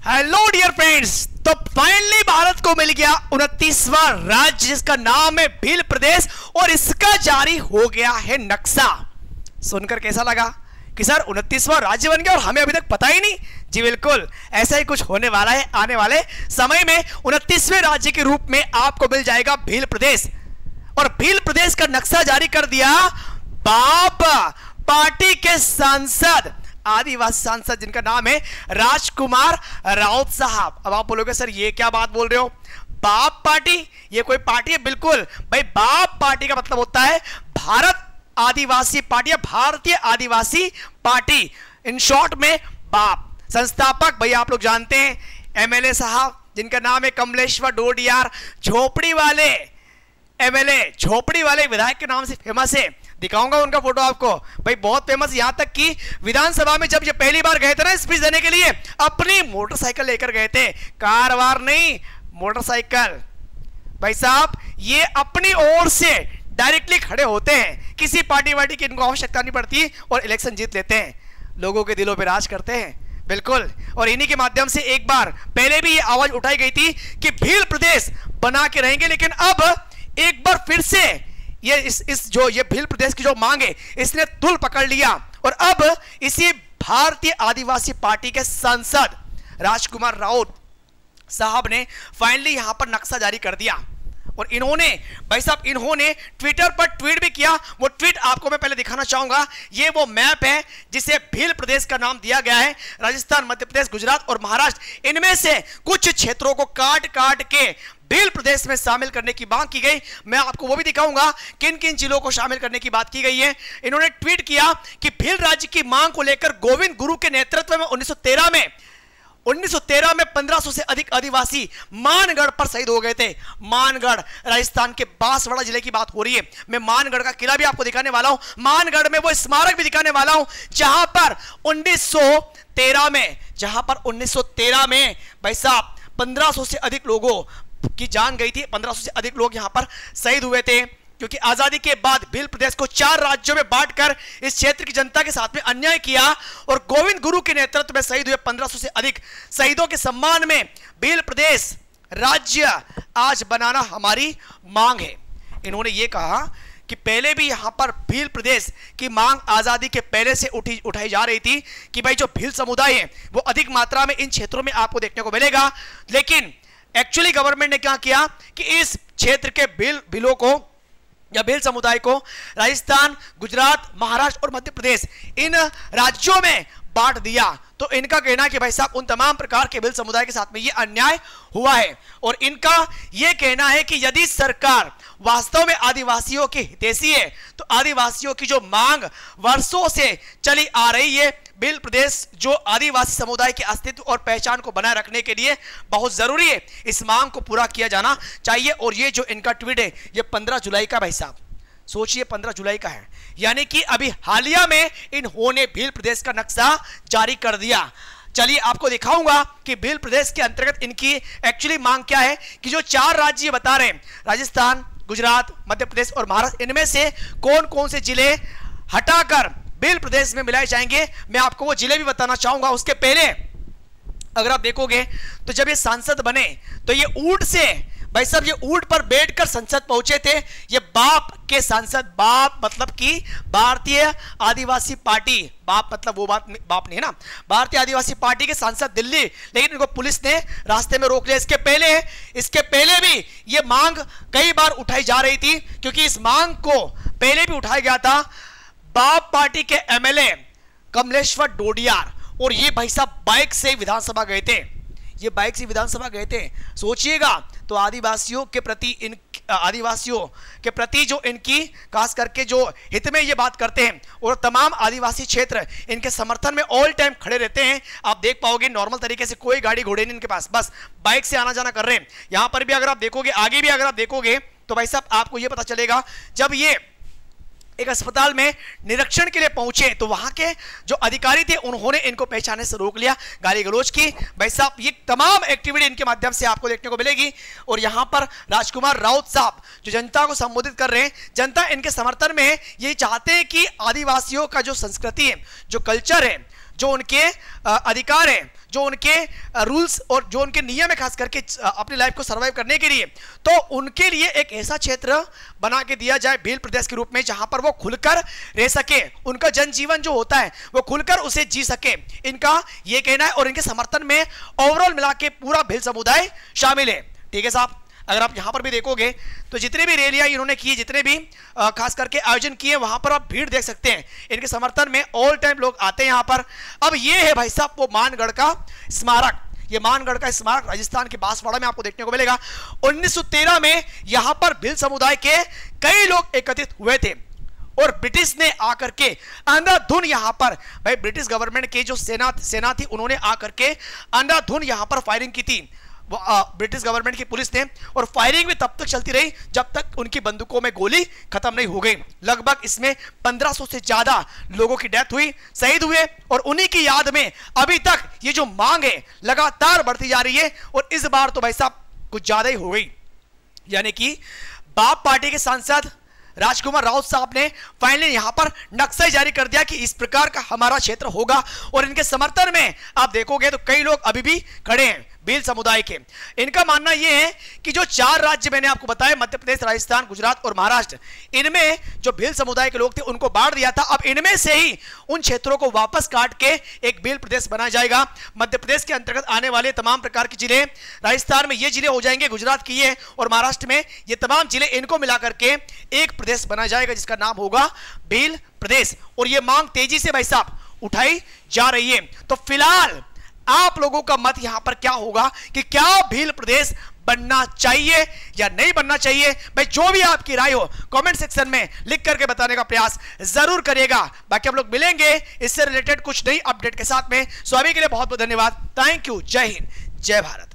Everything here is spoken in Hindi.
हेलो डियर फ्रेंड्स, तो फाइनली भारत को मिल गया 29वां राज्य जिसका नाम है भील प्रदेश और इसका जारी हो गया है नक्शा। सुनकर कैसा लगा कि सर 29वां राज्य बन गया और हमें अभी तक पता ही नहीं? जी बिल्कुल, ऐसा ही कुछ होने वाला है। आने वाले समय में 29वें राज्य के रूप में आपको मिल जाएगा भील प्रदेश। और भील प्रदेश का नक्शा जारी कर दिया बाप पार्टी के सांसद, आदिवासी सांसद जिनका नाम है राजकुमार राउत साहब। अब आप बोलोगे सर ये क्या बात बोल रहे हो, बाप पार्टी ये कोई पार्टी है? बिल्कुल भाई, बाप पार्टी का मतलब होता है भारत आदिवासी पार्टी या भारतीय आदिवासी पार्टी, इन शॉर्ट में बाप। संस्थापक भाई आप लोग जानते हैं एमएलए साहब जिनका नाम है कमलेश्वर डोडियार, झोपड़ी वाले एमएलए, झोपड़ी वाले विधायक के नाम से फेमस है। दिखाऊंगा उनका फोटो आपको भाई, बहुत फेमस। यहां तक कि विधानसभा में जब ये पहली बार गए थे ना स्पीच देने के लिए, अपनी मोटरसाइकिल लेकर गए थे, कार वार नहीं, मोटरसाइकिल। भाई साहब ये अपनी ओर से डायरेक्टली खड़े होते हैं, किसी पार्टी वार्टी की इनको आवश्यकता नहीं पड़ती और इलेक्शन जीत लेते हैं, लोगों के दिलों पे राज करते हैं। बिल्कुल, और इन्हीं के माध्यम से एक बार पहले भी ये आवाज उठाई गई थी कि भील प्रदेश बना के रहेंगे, लेकिन अब एक बार फिर से ये ये भील प्रदेश की जो मांग है इसने तुल पकड़ लिया और अब इसी भारतीय आदिवासी पार्टी के सांसद राजकुमार राउत साहब ने फाइनली यहां पर नक्शा जारी कर दिया। और इन्होंने भाई साहब इन्होंने ट्विटर पर ट्वीट भी किया। वो ट्वीट आपको मैं पहले दिखाना चाहूंगा। ये वो मैप है जिसे भील प्रदेश का नाम दिया गया है। राजस्थान, मध्य प्रदेश, गुजरात और महाराष्ट्र, इनमें से कुछ क्षेत्रों को काट काट के भील प्रदेश में शामिल करने की मांग की गई। मैं आपको वो भी दिखाऊंगा किन किन जिलों को शामिल करने की बात की गई है। इन्होंने ट्वीट किया कि भील राज्य की मांग को लेकर गोविंद गुरु के नेतृत्व में 1913 में 1500 से अधिक आदिवासी मानगढ़ पर शहीद हो गए थे। मानगढ़ राजस्थान के बांसवाड़ा जिले की बात हो रही है। मैं मानगढ़ का किला भी आपको दिखाने वाला हूं, मानगढ़ में वो स्मारक भी दिखाने वाला हूं जहां पर 1913 में भाई साहब 1500 से अधिक लोगों की जान गई थी। 1500 से अधिक लोग यहां पर शहीद हुए थे क्योंकि आजादी के बाद भील प्रदेश को 4 राज्यों में बांटकर इस क्षेत्र की जनता के साथ में अन्याय किया और गोविंद गुरु के नेतृत्व में शहीद हुए 1500 से अधिक शहीदों के सम्मान में भील प्रदेश राज्य आज बनाना हमारी मांग है। इन्होंने ये कहा कि पहले भी यहां पर भील प्रदेश की मांग आजादी के पहले से उठाई जा रही थी कि भाई जो भील समुदाय है वो अधिक मात्रा में इन क्षेत्रों में आपको देखने को मिलेगा। लेकिन एक्चुअली गवर्नमेंट ने क्या किया कि इस क्षेत्र के भीलों को या भील समुदाय को राजस्थान, गुजरात, महाराष्ट्र और मध्य प्रदेश इन राज्यों में बांट दिया। तो इनका कहना कि भाई साहब उन तमाम प्रकार के भील समुदाय के साथ में ये अन्याय हुआ है और इनका यह कहना है कि यदि सरकार वास्तव में आदिवासियों की हितैषी है तो आदिवासियों की जो मांग वर्षों से चली आ रही है, भील प्रदेश जो आदिवासी समुदाय के अस्तित्व और पहचान को बनाए रखने के लिए बहुत जरूरी है, इस मांग को पूरा किया जाना चाहिए। और ये जो इनका ट्वीट है ये 15 जुलाई का, भाई साहब सोचिए 15 जुलाई का है, यानी कि अभी हालिया में इन्होंने भील प्रदेश का नक्शा जारी कर दिया। चलिए आपको दिखाऊंगा कि भील प्रदेश के अंतर्गत इनकी एक्चुअली मांग क्या है कि जो 4 राज्य बता रहे हैं राजस्थान, गुजरात, मध्य प्रदेश और महाराष्ट्र, इनमें से कौन कौन से जिले हटाकर भील प्रदेश में मिलाए जाएंगे। मैं आपको वो जिले भी बताना चाहूंगा। उसके पहले अगर आप देखोगे तो जब ये सांसद बने तो ये ऊंट से, भाई साहब ये ऊंट पर बैठकर संसद पहुंचे थे। ये बाप के सांसद, बाप मतलब कि भारतीय आदिवासी पार्टी, बाप मतलब वो बाप नहीं है ना, भारतीय आदिवासी पार्टी के सांसद दिल्ली, लेकिन इनको पुलिस ने रास्ते में रोक लिया। इसके पहले भी ये मांग कई बार उठाई जा रही थी क्योंकि इस मांग को पहले भी उठाया गया था बाप पार्टी के एमएलए कमलेश्वर डोडियार, और ये भाई साहब बाइक से विधानसभा गए थे। ये बाइक से विधानसभा गए थे। सोचिएगा तो आदिवासियों के प्रति जो इनकी खास करके जो हित में ये बात करते हैं और तमाम आदिवासी क्षेत्र इनके समर्थन में ऑल टाइम खड़े रहते हैं। आप देख पाओगे नॉर्मल तरीके से कोई गाड़ी घोड़े नहीं इनके पास, बस बाइक से आना जाना कर रहे हैं। यहां पर भी अगर आप देखोगे, आगे भी अगर आप देखोगे तो भाई साहब आपको ये पता चलेगा जब ये एक अस्पताल में निरीक्षण के लिए पहुंचे तो वहां के जो अधिकारी थे उन्होंने इनको पहचानने से रोक लिया, गाली गलौज की। भाई साहब ये तमाम एक्टिविटी इनके माध्यम से आपको देखने को मिलेगी। और यहां पर राजकुमार राउत साहब जो जनता को संबोधित कर रहे हैं, जनता इनके समर्थन में है। यही चाहते हैं कि आदिवासियों का जो संस्कृति है, जो कल्चर है, जो उनके अधिकार है, जो उनके रूल्स और जो उनके नियम है खास करके अपनी लाइफ को सर्वाइव करने के लिए, तो उनके लिए एक ऐसा क्षेत्र बना के दिया जाए भील प्रदेश के रूप में जहां पर वो खुलकर रह सके, उनका जनजीवन जो होता है वो खुलकर उसे जी सके। इनका ये कहना है और इनके समर्थन में ओवरऑल मिला के पूरा भील समुदाय शामिल है। ठीक है साहब, अगर आप यहां पर भी देखोगे तो जितने भी रैलियां इन्होंने की, जितने भी खास करके आयोजन किए, वहां पर आप भीड़ देख सकते हैं। इनके समर्थन में ऑल टाइम लोग आते हैं यहां पर। अब ये है भाई साहब वो मानगढ़ का स्मारक। ये मानगढ़ का स्मारक राजस्थान के बांसवाड़ा में आपको देखने को मिलेगा। 1913 में यहां पर भील समुदाय के कई लोग एकत्रित हुए थे और ब्रिटिश ने आकर के अंधाधुन यहां पर, भाई ब्रिटिश गवर्नमेंट के जो सेना थी उन्होंने आकर के अंधाधुन यहां पर फायरिंग की थी, ब्रिटिश गवर्नमेंट की पुलिस ने, और फायरिंग भी तब तक चलती रही जब तक उनकी बंदूकों में गोली खत्म नहीं हो गई। लगभग इसमें 1500 से ज्यादा लोगों की डेथ हुई, शहीद हुए, और उन्हीं की याद में अभी तक ये जो मांग है लगातार बढ़ती जा रही है। और इस बार तो भाई साहब कुछ ज्यादा ही हो गई, यानी कि बाप पार्टी के सांसद राजकुमार राउत साहब ने फाइनली यहां पर नक्शा जारी कर दिया कि इस प्रकार का हमारा क्षेत्र होगा। और इनके समर्थन में आप देखोगे तो कई लोग अभी भी खड़े हैं भील समुदाय के। इनका मानना यह है कि जो 4 राज्य मैंने आपको बताया, मध्य प्रदेश, राजस्थान, गुजरात और महाराष्ट्र, इनमें जो भील समुदाय के लोग थे उनको बांट दिया था। अब इनमें से ही उन क्षेत्रों को वापस काट के एक भील प्रदेश बनाया जाएगा। मध्य प्रदेश के अंतर्गत आने वाले तमाम प्रकार के जिले, राजस्थान में ये जिले हो जाएंगे, गुजरात की ये, और महाराष्ट्र में ये तमाम जिले, इनको मिलाकर के एक प्रदेश बना जाएगा जिसका नाम होगा भील प्रदेश। और ये मांग तेजी से भाई साहब उठाई जा रही है। तो फिलहाल आप लोगों का मत यहां पर क्या होगा कि क्या भील प्रदेश बनना चाहिए या नहीं बनना चाहिए? भाई जो भी आपकी राय हो कमेंट सेक्शन में लिख करके बताने का प्रयास जरूर करिएगा। बाकी हम लोग मिलेंगे इससे रिलेटेड कुछ नई अपडेट के साथ में। सो अभी के लिए बहुत बहुत धन्यवाद। Thank you. जय हिंद, जय भारत।